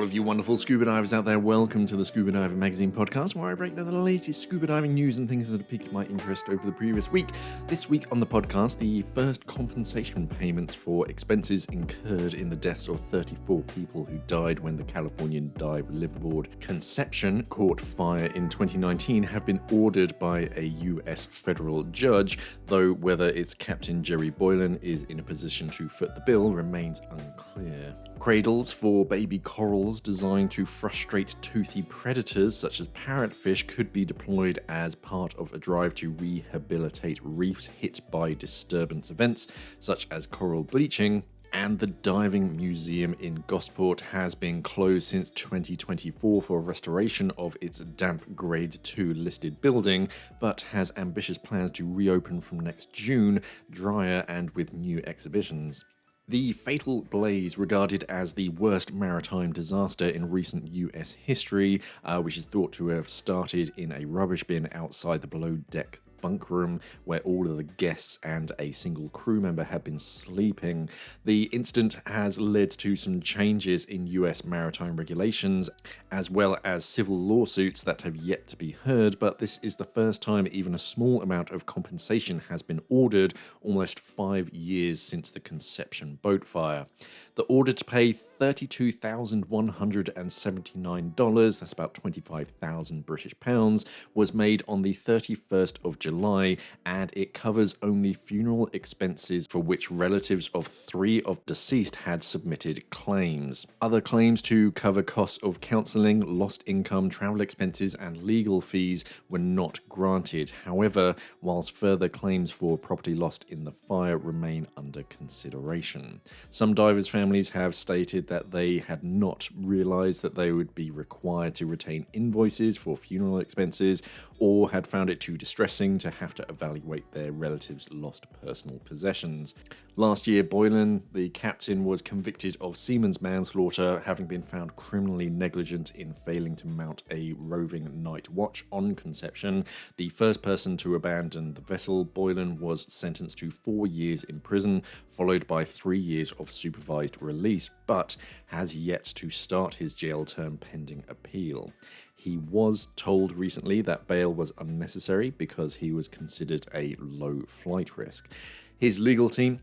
all of you wonderful scuba divers out there, welcome to the Scuba Diving Magazine podcast, where I break down the latest scuba diving news and things that have piqued my interest over the previous week. This week on the podcast, the first compensation payments for expenses incurred in the deaths of 34 people who died when the Californian dive liveaboard Conception caught fire in 2019 have been ordered by a US federal judge, though whether its captain Jerry Boylan is in a position to foot the bill remains unclear. Cradles for baby corals designed to frustrate toothy predators such as parrotfish could be deployed as part of a drive to rehabilitate reefs hit by disturbance events such as coral bleaching. And the Diving Museum in Gosport has been closed since 2024 for restoration of its damp Grade 2 listed building, but has ambitious plans to reopen from next June, drier and with new exhibitions. The fatal blaze, regarded as the worst maritime disaster in recent US history, which is thought to have started in a rubbish bin outside the below-deck bunk room where all of the guests and a single crew member had been sleeping. The incident has led to some changes in US maritime regulations, as well as civil lawsuits that have yet to be heard, but this is the first time even a small amount of compensation has been ordered, almost 5 years since the Conception boat fire. The order to pay $32,179, that's about 25,000 British pounds, was made on the 31st of July, and it covers only funeral expenses for which relatives of 3 of deceased had submitted claims. Other claims to cover costs of counselling, lost income, travel expenses, and legal fees were not granted. However, whilst further claims for property lost in the fire remain under consideration. Some divers' families have stated that they had not realised that they would be required to retain invoices for funeral expenses, or had found it too distressing to have to evaluate their relatives' lost personal possessions. Last year, Boylan, the captain, was convicted of seaman's manslaughter, having been found criminally negligent in failing to mount a roving night watch on Conception. The first person to abandon the vessel, Boylan was sentenced to 4 years in prison, followed by 3 years of supervised release, but has yet to start his jail term pending appeal. He was told recently that bail was unnecessary because he was considered a low flight risk. His legal team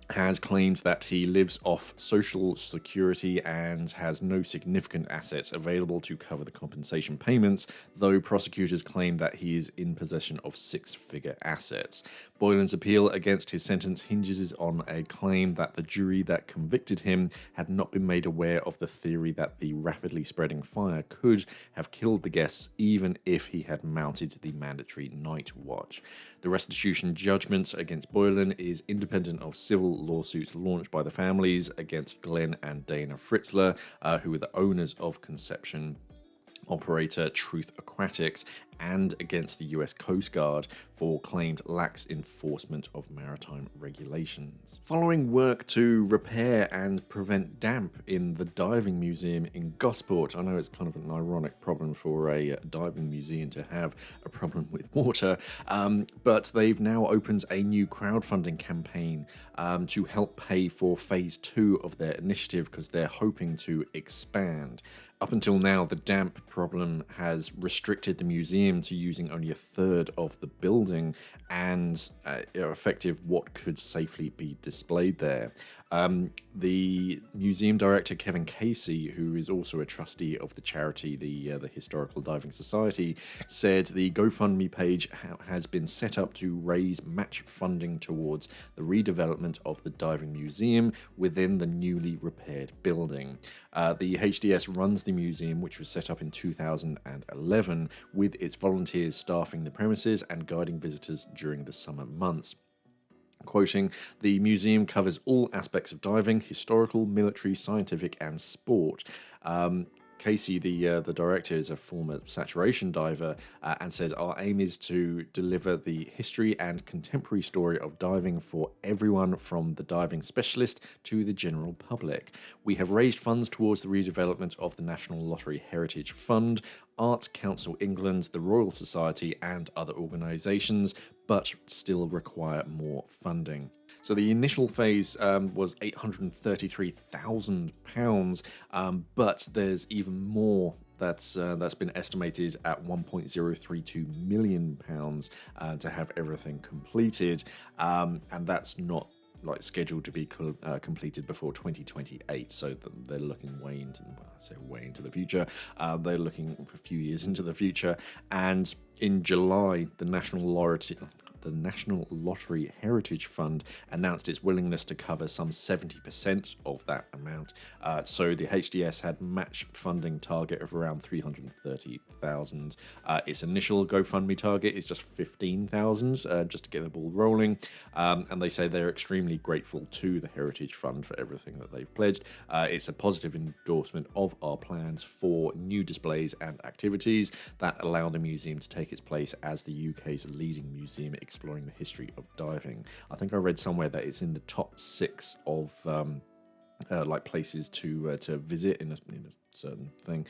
has claimed that he lives off social security and has no significant assets available to cover the compensation payments, though prosecutors claim that he is in possession of six-figure assets. Boylan's appeal against his sentence hinges on a claim that the jury that convicted him had not been made aware of the theory that the rapidly spreading fire could have killed the guests even if he had mounted the mandatory night watch. The restitution judgment against Boylan is independent of civil lawsuits launched by the families against Glenn and Dana Fritzler, who were the owners of Conception operator Truth Aquatics, and against the US Coast Guard for claimed lax enforcement of maritime regulations. Following work to repair and prevent damp in the Diving Museum in Gosport, I know it's kind of an ironic problem for a diving museum to have a problem with water, but they've now opened a new crowdfunding campaign to help pay for phase 2 of their initiative because they're hoping to expand. Up until now, the damp problem has restricted the museum to using only a third of the building and effective what could safely be displayed there. The museum director, Kevin Casey, who is also a trustee of the charity, the Historical Diving Society, said the GoFundMe page has been set up to raise match funding towards the redevelopment of the diving museum within the newly repaired building. The HDS runs the museum, which was set up in 2011, with its volunteers staffing the premises and guiding visitors during the summer months. Quoting, "The museum covers all aspects of diving, historical, military, scientific, and sport." Casey, the director, is a former saturation diver and says, "Our aim is to deliver the history and contemporary story of diving for everyone from the diving specialist to the general public. We have raised funds towards the redevelopment of the National Lottery Heritage Fund, Arts Council England, the Royal Society, and other organisations, but still require more funding." So the initial phase was £833,000, but there's even more that's been estimated at £1.032 million to have everything completed, and that's not like scheduled to be completed before 2028. So they're looking way into, well, I say way into the future. They're looking a few years into the future, and in July, the National Lottery Heritage Fund announced its willingness to cover some 70% of that amount. So the HDS had match funding target of around 330,000. Its initial GoFundMe target is just 15,000, just to get the ball rolling. And they say they're extremely grateful to the Heritage Fund for everything that they've pledged. It's a positive endorsement of our plans for new displays and activities that allow the museum to take its place as the UK's leading museum exploring the history of diving. I think I read somewhere that it's in the top 6 of like places to visit in a certain thing.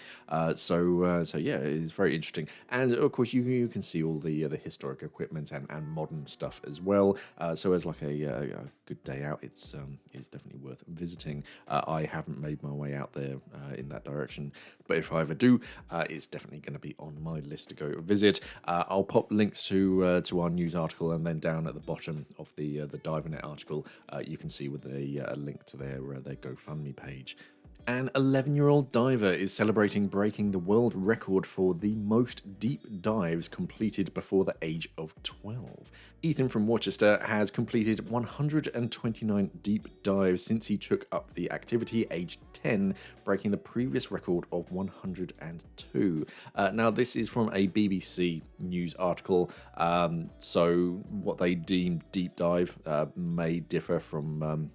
So yeah, it's very interesting, and of course you can see all the historic equipment and modern stuff as well. So as like a good day out, it's definitely worth visiting. I haven't made my way out there in that direction, but if I ever do, it's definitely going to be on my list to go visit. I'll pop links to our news article, and then down at the bottom of the DiveNet article, you can see with a link to their GoFundMe page. An 11-year-old diver is celebrating breaking the world record for the most deep dives completed before the age of 12. Ethan from Worcester has completed 129 deep dives since he took up the activity aged 10, breaking the previous record of 102. Now, this is from a BBC News article, so what they deem deep dive may differ from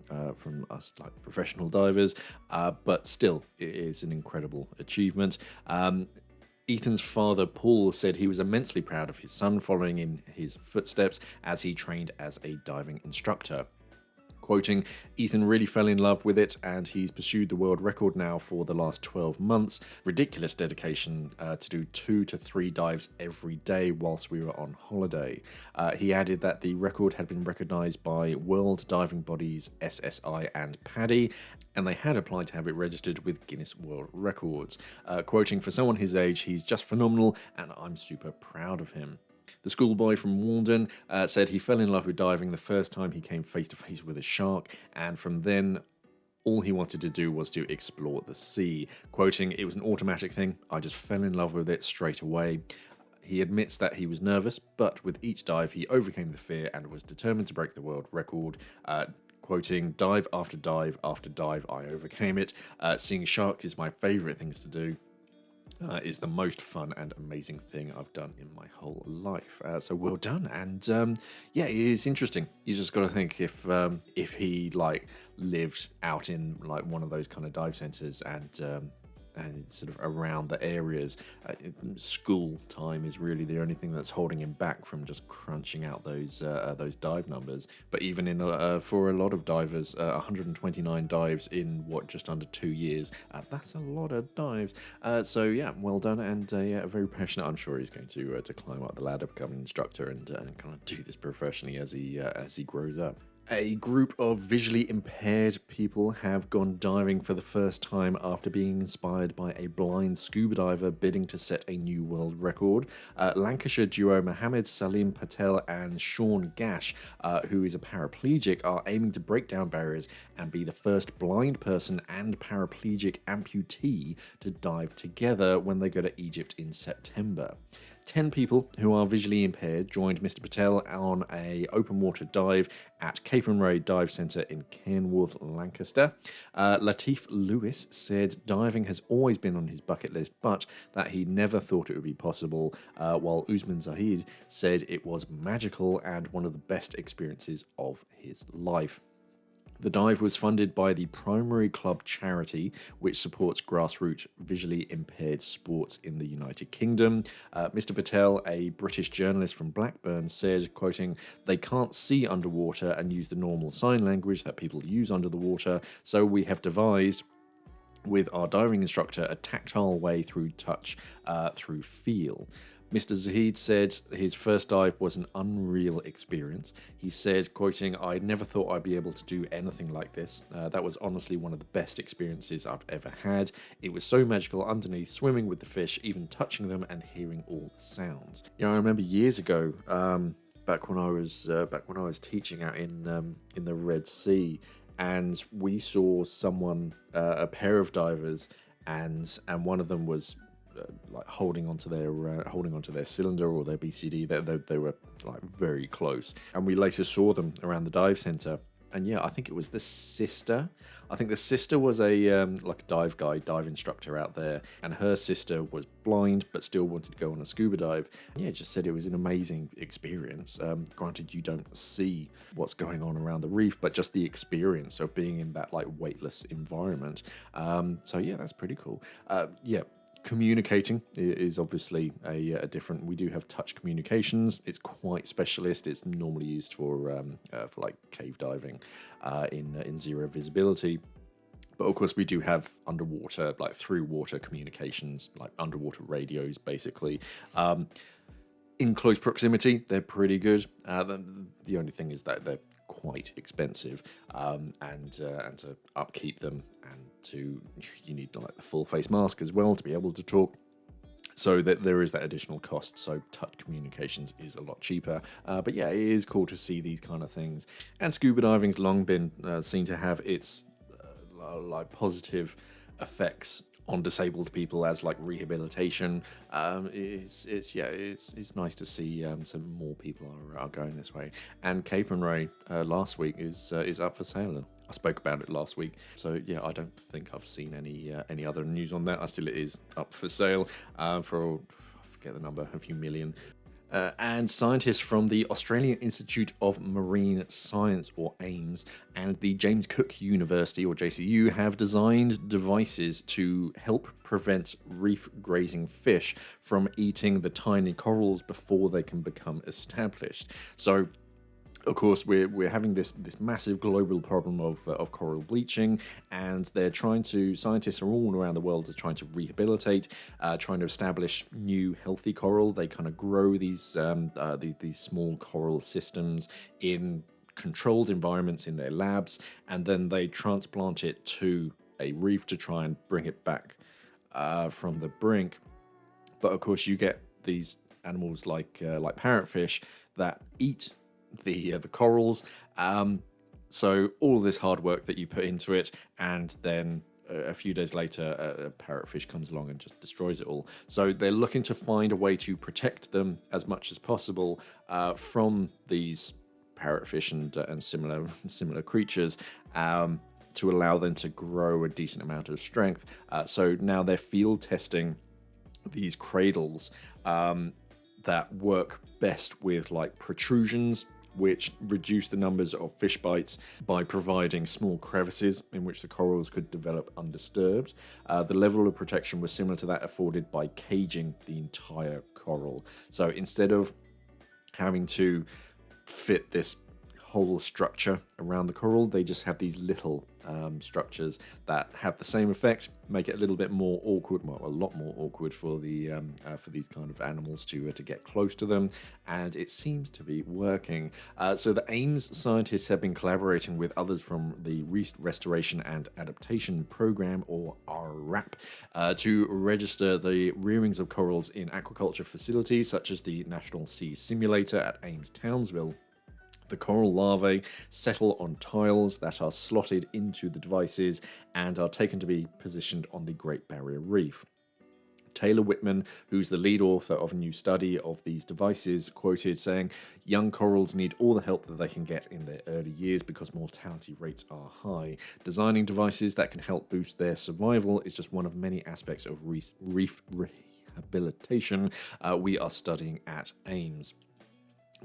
us like professional divers, but still, it is an incredible achievement. Ethan's father, Paul, said he was immensely proud of his son following in his footsteps as he trained as a diving instructor. Quoting, Ethan really fell in love with it, and he's pursued the world record now for the last 12 months. Ridiculous dedication to do 2 to 3 dives every day whilst we were on holiday. He added that the record had been recognised by world diving bodies SSI and PADI, and they had applied to have it registered with Guinness World Records. Quoting, for someone his age, he's just phenomenal, and I'm super proud of him. The schoolboy from Walden said he fell in love with diving the first time he came face to face with a shark, and from then all he wanted to do was to explore the sea. Quoting, it was an automatic thing, I just fell in love with it straight away. He admits that he was nervous, but with each dive he overcame the fear and was determined to break the world record. Quoting, dive after dive after dive, I overcame it. Seeing sharks is my favourite things to do. Is the most fun and amazing thing I've done in my whole life. So well done, and yeah, it is interesting. You just got to think if he like lived out in like one of those kind of dive centres and sort of around the areas, school time is really the only thing that's holding him back from just crunching out those dive numbers. But even in for a lot of divers, 129 dives in just under 2 years, that's a lot of dives. So yeah, well done, and yeah, very passionate. I'm sure he's going to climb up the ladder, become an instructor, and kind of do this professionally as he grows up. A group of visually impaired people have gone diving for the first time after being inspired by a blind scuba diver bidding to set a new world record. Lancashire duo Mohammed Salim Patel and Sean Gash, who is a paraplegic, are aiming to break down barriers and be the first blind person and paraplegic amputee to dive together when they go to Egypt in September. 10 people who are visually impaired joined Mr. Patel on a open water dive at Capon Ray Dive Centre in Cairnworth, Lancaster. Latif Lewis said diving has always been on his bucket list, but that he never thought it would be possible, while Usman Zahid said it was magical and one of the best experiences of his life. The dive was funded by the Primary Club charity, which supports grassroots visually impaired sports in the United Kingdom. Mr. Patel, a British journalist from Blackburn, said, quoting, they can't see underwater and use the normal sign language that people use under the water, so we have devised with our diving instructor a tactile way through touch, through feel. Mr. Zahid said his first dive was an unreal experience. He said, quoting, "I never thought I'd be able to do anything like this. That was honestly one of the best experiences I've ever had. It was so magical underneath, swimming with the fish, even touching them and hearing all the sounds." I remember years ago, back when I was teaching out in the Red Sea, and we saw someone, a pair of divers, and one of them was like holding onto their cylinder or their BCD. They were like very close, and we later saw them around the dive center. And yeah, I think it was the sister. I think the sister was a like a dive guide, dive instructor out there, and her sister was blind but still wanted to go on a scuba dive. Yeah, just said it was an amazing experience. Granted, you don't see what's going on around the reef, but just the experience of being in that like weightless environment. So yeah, that's pretty cool. Yeah. Communicating is obviously a different. We do have touch communications. It's quite specialist. It's normally used for like cave diving in zero visibility. But of course, we do have underwater, like through water communications, like underwater radios, basically. In close proximity, they're pretty good. The only thing is that they're quite expensive, and to upkeep them, and you need like the full face mask as well to be able to talk. So that there is that additional cost. So touch communications is a lot cheaper. But yeah, it is cool to see these kind of things. And scuba diving's long been seen to have its like positive effects on disabled people as like rehabilitation. It's nice to see some more people are going this way. And Cape and Ray last week is up for sale. I spoke about it last week, so yeah, I don't think I've seen any other news on that. Still, it is up for sale for, I forget the number, a few million. And scientists from the Australian Institute of Marine Science, or AIMS, and the James Cook University, or JCU, have designed devices to help prevent reef grazing fish from eating the tiny corals before they can become established. So, of course, we're having this massive global problem of coral bleaching, and scientists are all around the world are trying to rehabilitate, trying to establish new healthy coral. They kind of grow these small coral systems in controlled environments in their labs, and then they transplant it to a reef to try and bring it back from the brink. But of course, you get these animals like parrotfish that eat the corals. So all this hard work that you put into it, and then a few days later, a parrotfish comes along and just destroys it all. So they're looking to find a way to protect them as much as possible from these parrotfish and similar creatures, to allow them to grow a decent amount of strength. So now they're field testing these cradles that work best with like protrusions, which reduce the numbers of fish bites by providing small crevices in which the corals could develop undisturbed. The level of protection was similar to that afforded by caging the entire coral. So instead of having to fit this whole structure around the coral, they just have these little structures that have the same effect, make it a little bit more awkward, well, a lot more awkward for the for these kind of animals to get close to them, and it seems to be working. So the AIMS scientists have been collaborating with others from the Restoration and Adaptation Program, or RRAP, to register the rearings of corals in aquaculture facilities such as the National Sea Simulator at AIMS Townsville. The coral larvae settle on tiles that are slotted into the devices and are taken to be positioned on the Great Barrier Reef. Taylor Whitman, who's the lead author of a new study of these devices, quoted saying, "Young corals need all the help that they can get in their early years because mortality rates are high. Designing devices that can help boost their survival is just one of many aspects of reef rehabilitation we are studying at AIMS."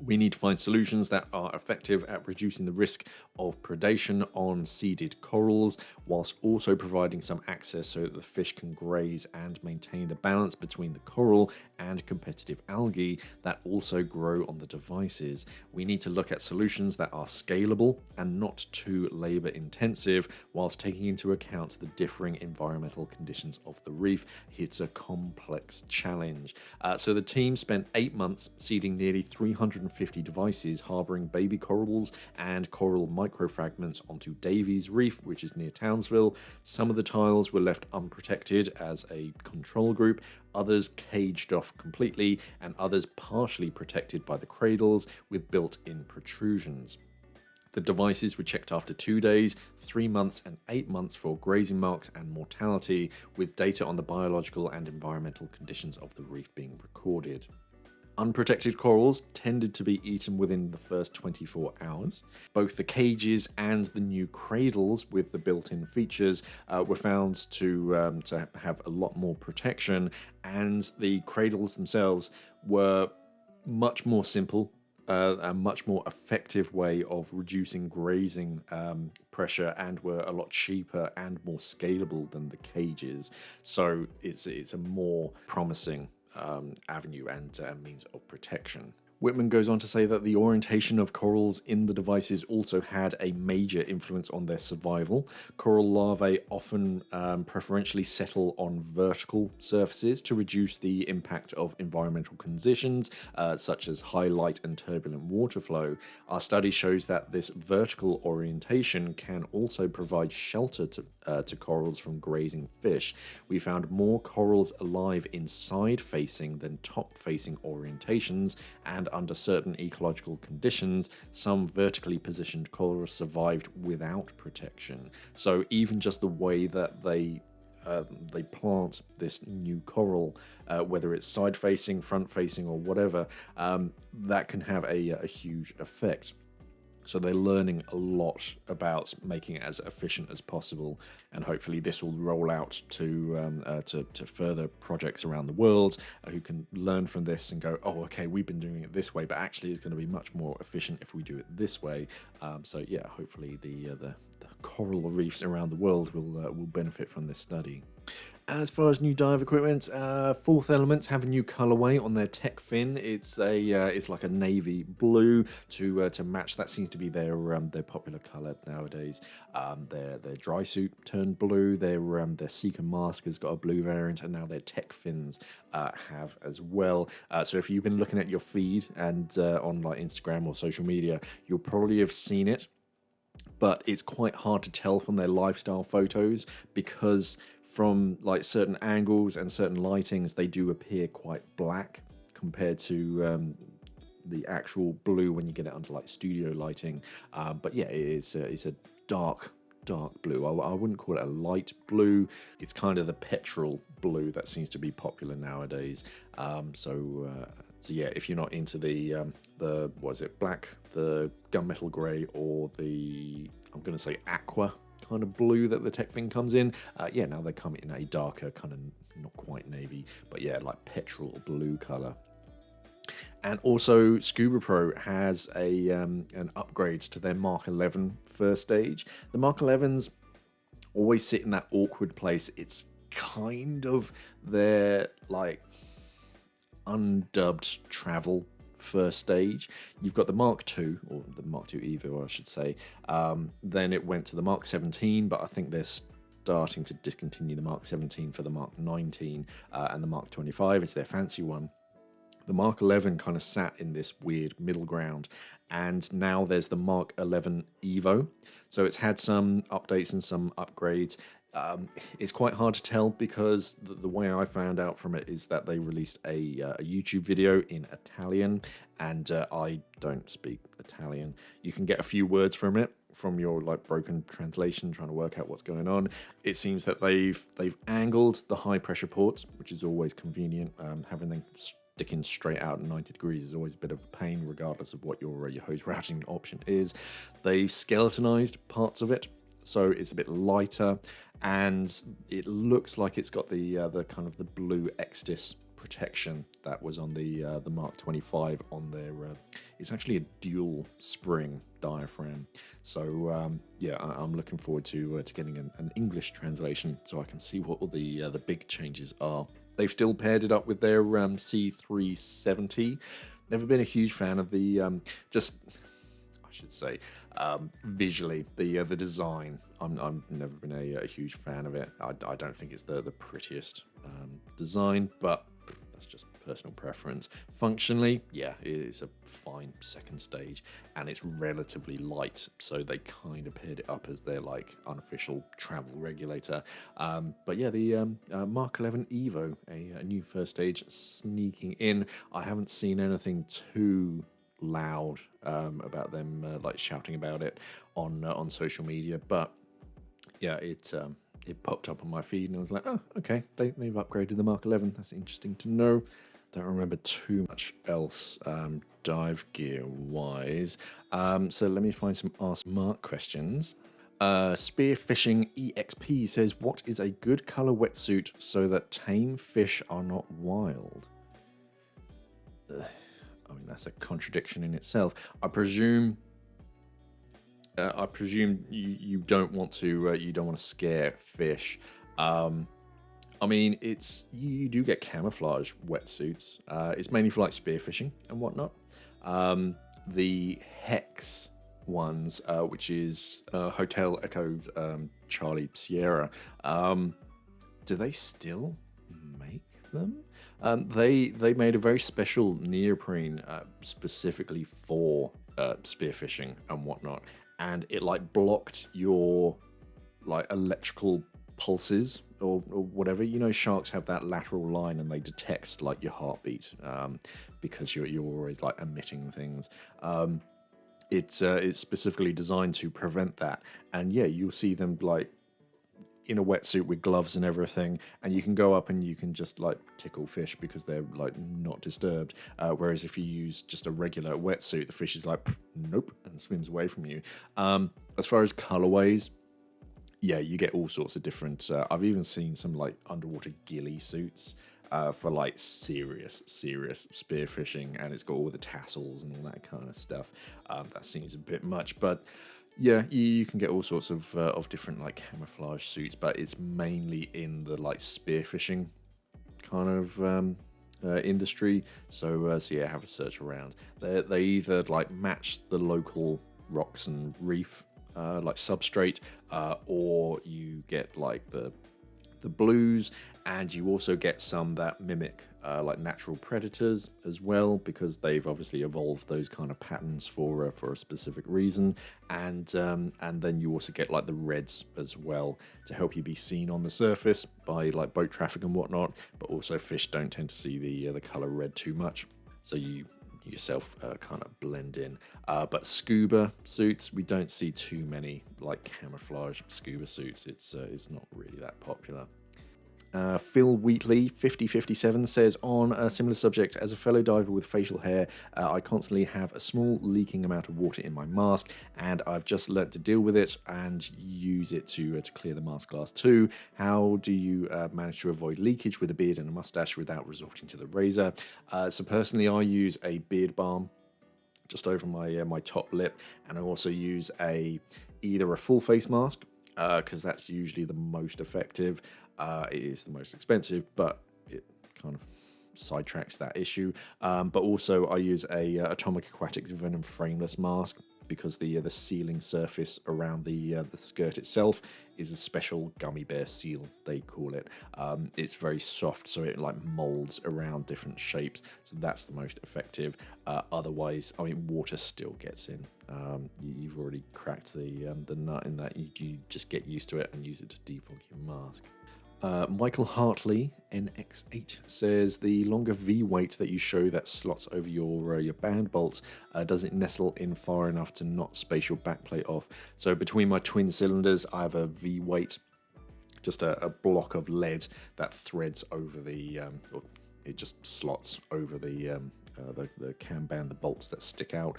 We need to find solutions that are effective at reducing the risk of predation on seeded corals, whilst also providing some access so that the fish can graze and maintain the balance between the coral and competitive algae that also grow on the devices. We need to look at solutions that are scalable and not too labor intensive, whilst taking into account the differing environmental conditions of the reef. It's a complex challenge. So the team spent 8 months seeding nearly 350 devices harboring baby corals and coral microfragments onto Davies Reef, which is near Townsville. Some of the tiles were left unprotected as a control group, others caged off completely, and others partially protected by the cradles with built-in protrusions. The devices were checked after 2 days, 3 months, and 8 months for grazing marks and mortality, with data on the biological and environmental conditions of the reef being recorded. Unprotected corals tended to be eaten within the first 24 hours. Both the cages and the new cradles with the built-in features were found to have a lot more protection, and the cradles themselves were much more simple, a much more effective way of reducing grazing pressure, and were a lot cheaper and more scalable than the cages. So it's a more promising avenue and means of protection. Whitman goes on to say that the orientation of corals in the devices also had a major influence on their survival. Coral larvae often preferentially settle on vertical surfaces to reduce the impact of environmental conditions, such as high light and turbulent water flow. Our study shows that this vertical orientation can also provide shelter to corals from grazing fish. We found more corals alive in side-facing than top-facing orientations, and under certain ecological conditions, some vertically positioned corals survived without protection. So even just the way that they plant this new coral, whether it's side-facing, front-facing, or whatever, that can have a huge effect. So they're learning a lot about making it as efficient as possible, and hopefully this will roll out to further projects around the world who can learn from this and go, oh, okay, we've been doing it this way, but actually it's going to be much more efficient if we do it this way. So yeah, hopefully the coral reefs around the world will benefit from this study. As far as new dive equipment, Fourth Elements have a new colorway on their tech fin. It's like a navy blue to match. That seems to be their popular color nowadays. Their dry suit turned blue. Their Seeker mask has got a blue variant, and now their tech fins have as well. So if you've been looking at your feed and on like Instagram or social media, you'll probably have seen it. But it's quite hard to tell from their lifestyle photos, because from like certain angles and certain lightings, they do appear quite black compared to the actual blue when you get it under like studio lighting. But yeah, it's a dark blue. I wouldn't call it a light blue. It's kind of the petrol blue that seems to be popular nowadays. So yeah, if you're not into the what is it, black, the gunmetal grey, or the, I'm going to say aqua kind of blue that the tech fin comes in, yeah, now they come in a darker kind of, not quite navy, but yeah, like petrol blue color. And also SCUBA Pro has an upgrade to their Mark 11 first stage. The Mark 11s always sit in that awkward place. It's kind of their like undubbed travel first stage. You've got the Mark II, or the Mark II Evo, I should say. Then it went to the Mark 17, but I think they're starting to discontinue the Mark 17 for the Mark 19, and the Mark 25 is their fancy one. The Mark 11 kind of sat in this weird middle ground, and now there's the Mark 11 Evo. So it's had some updates and some upgrades. It's quite hard to tell, because the way I found out from it is that they released a YouTube video in Italian, and I don't speak Italian. You can get a few words from it from your like broken translation, trying to work out what's going on. It seems that they've angled the high pressure ports, which is always convenient. Having them sticking straight out at 90 degrees is always a bit of a pain, regardless of what your hose routing option is. They've skeletonized parts of it, so it's a bit lighter, and it looks like it's got the kind of the blue Exodus protection that was on the Mark 25 on their. It's actually a dual spring diaphragm. So yeah, I'm looking forward to getting an English translation so I can see what all the big changes are. They've still paired it up with their C370. Never been a huge fan of the visually the design. I'm never been a huge fan of it. I don't think it's the prettiest design, but that's just personal preference. Functionally, yeah, it's a fine second stage, and it's relatively light, so they kind of paired it up as their like unofficial travel regulator. But yeah, the Mark 11 Evo, a new first stage sneaking in. I haven't seen anything too loud about them like shouting about it on social media, but yeah, it popped up on my feed and I was like, oh, okay, they've upgraded the Mark 11. That's interesting to know. Don't remember too much else dive gear wise, so let me find some Ask Mark questions. Spearfishing EXP says, what is a good color wetsuit so that tame fish are not wild? I mean, that's a contradiction in itself. I presume you don't want to scare fish. I mean, you do get camouflage wetsuits. It's mainly for like spearfishing and whatnot. The Hex ones, which is Hotel Echo Charlie Sierra. Do they still make them? They made a very special neoprene specifically for spearfishing and whatnot, and it like blocked your like electrical pulses or whatever. You know, sharks have that lateral line and they detect like your heartbeat because you're always like emitting things. It's specifically designed to prevent that, and yeah, you'll see them like in a wetsuit with gloves and everything, and you can go up and you can just like tickle fish because they're like not disturbed, whereas if you use just a regular wetsuit, the fish is like nope and swims away from you. As far as colorways, yeah, you get all sorts of different I've even seen some like underwater ghillie suits for like serious spearfishing, and it's got all the tassels and all that kind of stuff. That seems a bit much, but yeah, you can get all sorts of different like camouflage suits, but it's mainly in the like spearfishing kind of industry. So yeah, have a search around. They either like match the local rocks and reef like substrate, or you get like the blues, and you also get some that mimic like natural predators as well, because they've obviously evolved those kind of patterns for a specific reason. And then you also get like the reds as well to help you be seen on the surface by like boat traffic and whatnot, but also fish don't tend to see the color red too much, so you yourself kind of blend in. But scuba suits, we don't see too many like camouflage scuba suits. It's not really that popular. Phil Wheatley 5057 says, on a similar subject, as a fellow diver with facial hair, I constantly have a small leaking amount of water in my mask, and I've just learnt to deal with it and use it to clear the mask glass too. How do you manage to avoid leakage with a beard and a mustache without resorting to the razor? So personally, I use a beard balm just over my top lip, and I also use either a full face mask, because that's usually the most effective. It is the most expensive, but it kind of sidetracks that issue. But also I use a Atomic Aquatics Venom frameless mask, because the sealing surface around the skirt itself is a special gummy bear seal, they call it. It's very soft, so it like molds around different shapes, so that's the most effective. Otherwise, I mean, water still gets in. You've already cracked the nut in that. You just get used to it and use it to defog your mask. Michael Hartley NX8 says, the longer V weight that you show that slots over your band bolts, does it nestle in far enough to not space your backplate off? So between my twin cylinders, I have a V weight, just a block of lead that threads over or it just slots over the cam band, the bolts that stick out.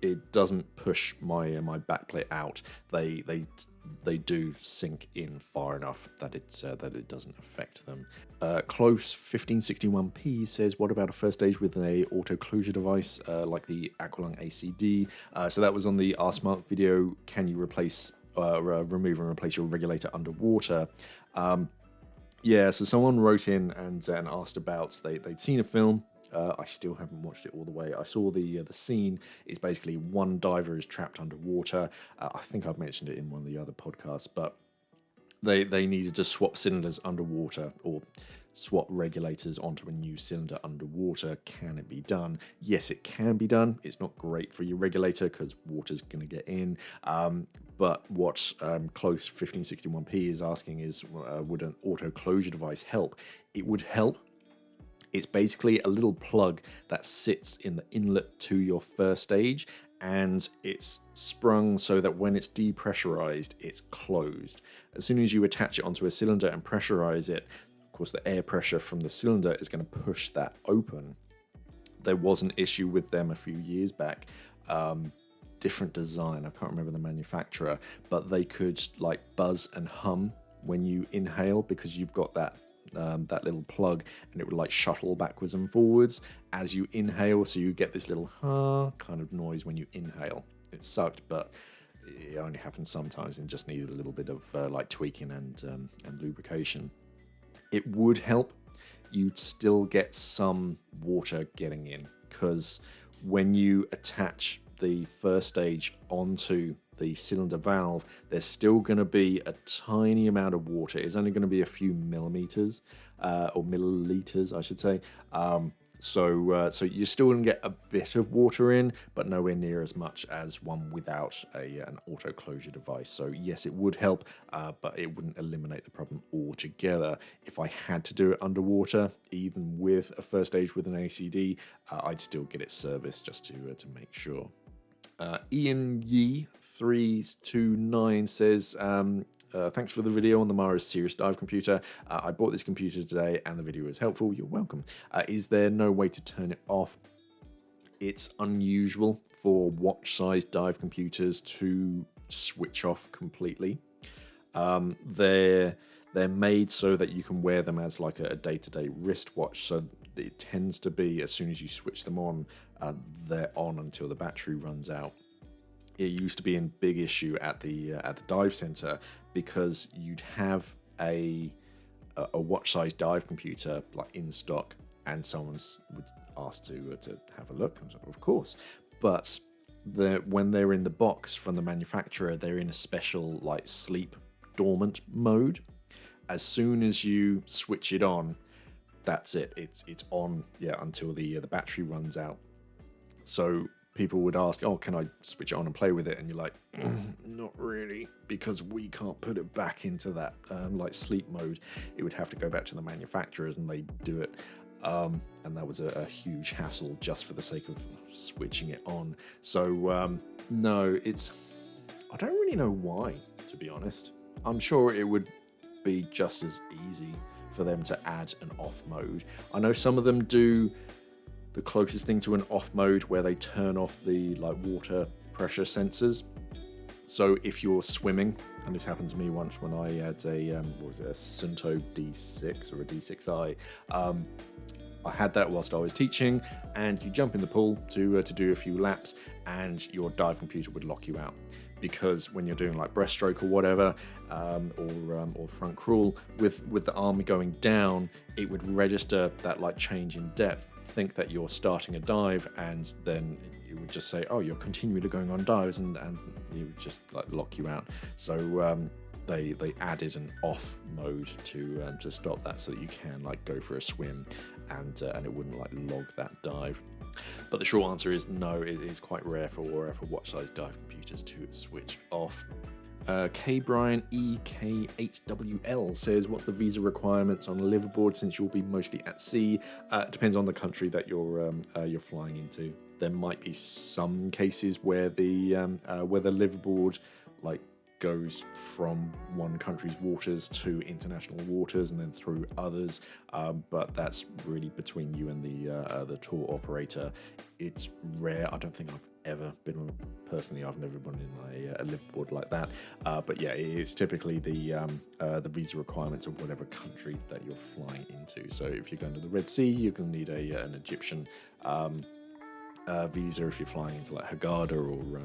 it doesn't push my my backplate out. They do sink in far enough that it doesn't affect them. Close 1561p says, what about a first stage with an auto closure device like the Aqualung ACD? So that was on the R-Smart video. Can you replace remove and replace your regulator underwater? Yeah, so someone wrote in and asked about they'd seen a film. I still haven't watched it all the way. I saw the scene is basically one diver is trapped underwater. I think I've mentioned it in one of the other podcasts, but they needed to swap cylinders underwater, or swap regulators onto a new cylinder underwater. Can it be done? Yes, it can be done. It's not great for your regulator because water's going to get in. But what Close 1561p is asking is, would an auto closure device help? It would help. It's basically a little plug that sits in the inlet to your first stage, and it's sprung so that when it's depressurized, it's closed. As soon as you attach it onto a cylinder and pressurize it, of course, the air pressure from the cylinder is going to push that open. There was an issue with them a few years back. Different design, I can't remember the manufacturer, but they could like buzz and hum when you inhale because you've got that little plug, and it would like shuttle backwards and forwards as you inhale, so you get this little kind of noise when you inhale. It sucked, but it only happened sometimes and just needed a little bit of like tweaking and lubrication. It would help. You'd still get some water getting in, because when you attach the first stage onto the cylinder valve, there's still going to be a tiny amount of water. It's only going to be a few millimeters or milliliters, I should say. So you're still going to get a bit of water in, but nowhere near as much as one without an auto closure device. So yes, it would help, but it wouldn't eliminate the problem altogether. If I had to do it underwater, even with a first stage with an ACD, I'd still get it serviced just to make sure. Ian Yee 329 says, thanks for the video on the Mara's Serious Dive computer. I bought this computer today and the video was helpful. You're welcome. Is there no way to turn it off? It's unusual for watch-sized dive computers to switch off completely. They're made so that you can wear them as like a day-to-day wristwatch. So it tends to be, as soon as you switch them on, they're on until the battery runs out. It used to be a big issue at the dive center because you'd have a watch-sized dive computer like in stock, and someone would ask to have a look. I was like, of course, but when they're in the box from the manufacturer, they're in a special like sleep dormant mode. As soon as you switch it on, that's it. It's on, until the battery runs out. So people would ask, oh, can I switch it on and play with it? And you're like, not really, because we can't put it back into that like sleep mode. It would have to go back to the manufacturers and they do it. And that was a huge hassle just for the sake of switching it on. So no, I don't really know why, to be honest. I'm sure it would be just as easy for them to add an off mode. I know some of them do the closest thing to an off mode where they turn off the like water pressure sensors. So if you're swimming, and this happened to me once when I had a Sunto D6 or a D6i, I had that whilst I was teaching, and you jump in the pool to do a few laps, and your dive computer would lock you out. Because when you're doing like breaststroke or whatever, or front crawl, with the arm going down, it would register that like change in depth, think that you're starting a dive, and then it would just say, oh, you're continually going on dives, and it would just like lock you out. So they added an off mode to stop that, so that you can like go for a swim, and it wouldn't like log that dive. But the short answer is no, it is quite rare for watch-sized dive computers to switch off. K Brian EK8WL says, what's the visa requirements on a liveaboard since you'll be mostly at sea? It depends on the country that you're flying into. There might be some cases where the liveaboard like goes from one country's waters to international waters and then through others, but that's really between you and the tour operator. It's rare. I don't think I've ever been on. Personally, I've never been in a liveaboard like that. But yeah, it's typically the visa requirements of whatever country that you're flying into. So if you're going to the Red Sea, you're going to need an Egyptian visa if you're flying into like Hurghada or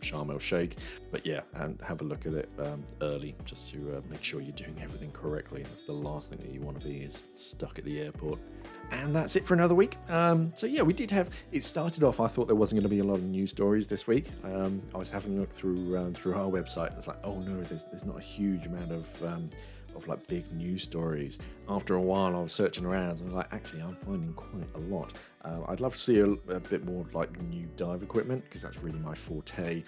Sharm el Sheikh. But yeah, and have a look at it early, just to make sure you're doing everything correctly. That's the last thing that you want to be, is stuck at the airport. And that's it for another week. So yeah, we did have, it started off, I thought there wasn't going to be a lot of news stories this week. I was having a look through our website, and it's like, oh no, there's not a huge amount of like big news stories. After a while, I was searching around, and I was like, actually, I'm finding quite a lot. I'd love to see a bit more like new dive equipment, because that's really my forte.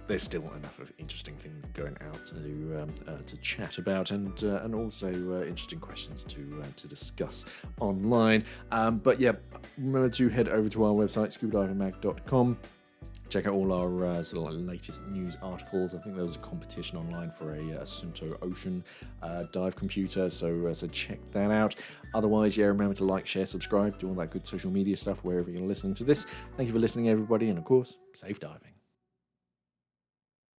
There's still enough of interesting things going out to chat about, and also interesting questions to discuss online. But yeah, remember to head over to our website, scubadivingmag.com. Check out all our sort of latest news articles. I think there was a competition online for a Sunto Ocean dive computer, so check that out. Otherwise, yeah, remember to like, share, subscribe, do all that good social media stuff wherever you're listening to this. Thank you for listening, everybody, and of course, safe diving.